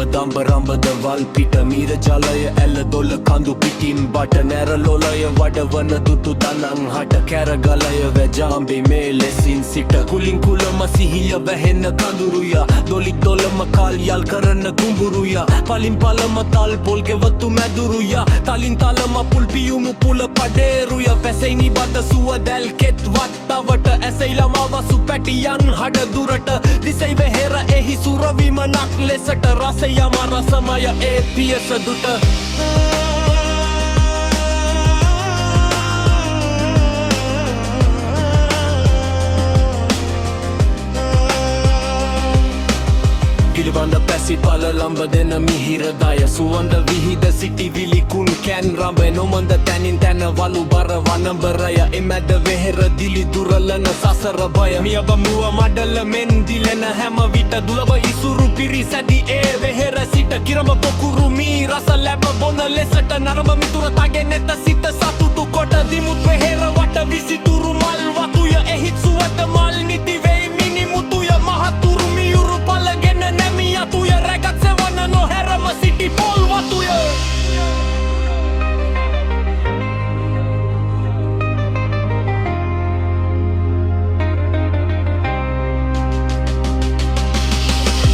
දම්බරම්බද වල් පිට මීර ජලය ඇල්ල දොල්ල කඳු පිටින් බට නැරලොලය වඩවන දුටු තනං හට කැරගලය වැජාම්බේ මේ ලෙසින් සිට කුලින් කුලම සිහිය වැහෙන්න කඳුරුය දොලික් දොලම කල් යල් කරන කුඹුරුය පලින් පලම තල් පොල් ගෙවතු මැදුරුය තලින් තලම පුල් පියුමු පුල පඩේරුය පැසෙයිනි බත සුව දැල් කෙත් වත්තවට ඇසෙයිලම වසු පැටියන් හඩ දුරට දිසෙයි වෙහෙර එහි සුරවිමනක් ලෙසට රසයම රසමය ඒ පියස දුට පිළිබඳ පැසිත් පල ලම්බ දෙන මිහිරදාය සුවන්ද විහිද සිටි විලිකුන් කැන් රඹ නොමඳ තැනින් තැන වලු බර වනඹරය එමැද වෙහෙර දිලි දුරලන සසර බය මියබ මුව මඩල මෙන් දිලෙන හැම විට දුලබ ඉසුරු පිරිසැදි ඒ වෙහෙර සිට කිරම පොකුරු මී රස ලැබ බොන ලෙසට නරම මිතුර තගෙන් එත සිත සතුටු කොට දිමුත් වෙහෙර වට විසිතුරු මල් වතුය එහිත් සුවත මල් නිති වෙයි මිනිමුතුය මහතුරු මියුරු පලගෙන නැමියතුය රැගත් සෙවන නොහැරම සිටි පොල් වතුය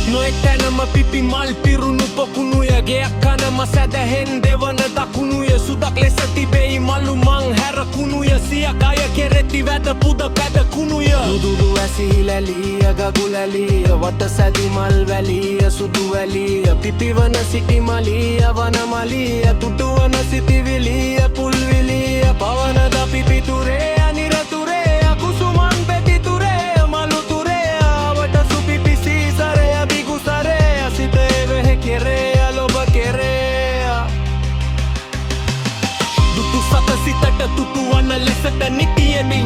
නොෙක් තැනම පිපි මල් පිරුණු පොකුණුය ගෙයක් කනම සැදහෙන් දෙවන දකුණුය සුදක් ලෙස තිබෙයි මලු මං හැරකුණුය සියක් අය කෙරෙති වැද පුද පැදකුණුය දුදුරු ඇසිහිලැලිය ගගුලැලිය වට සැදි මල් වැලිය සුදු වැලිය පිපිවන සිටි මලිය වනමලිය තුටුවන සිතිවිලිය පුල්විලිය පවනද පිපිතුරේ අනිරතුරේ අකුසුමන් පෙතිතුරේ මලුතුරේ ආවට සුපිපිසි සරය බිගුසරේ සිතේ වෙහෙ කෙරේ අලොබ කෙරේ දුටු සත සිතට තුටුවන ලෙසට නිතියෙමි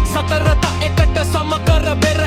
සතරත එකට සමකර බෙර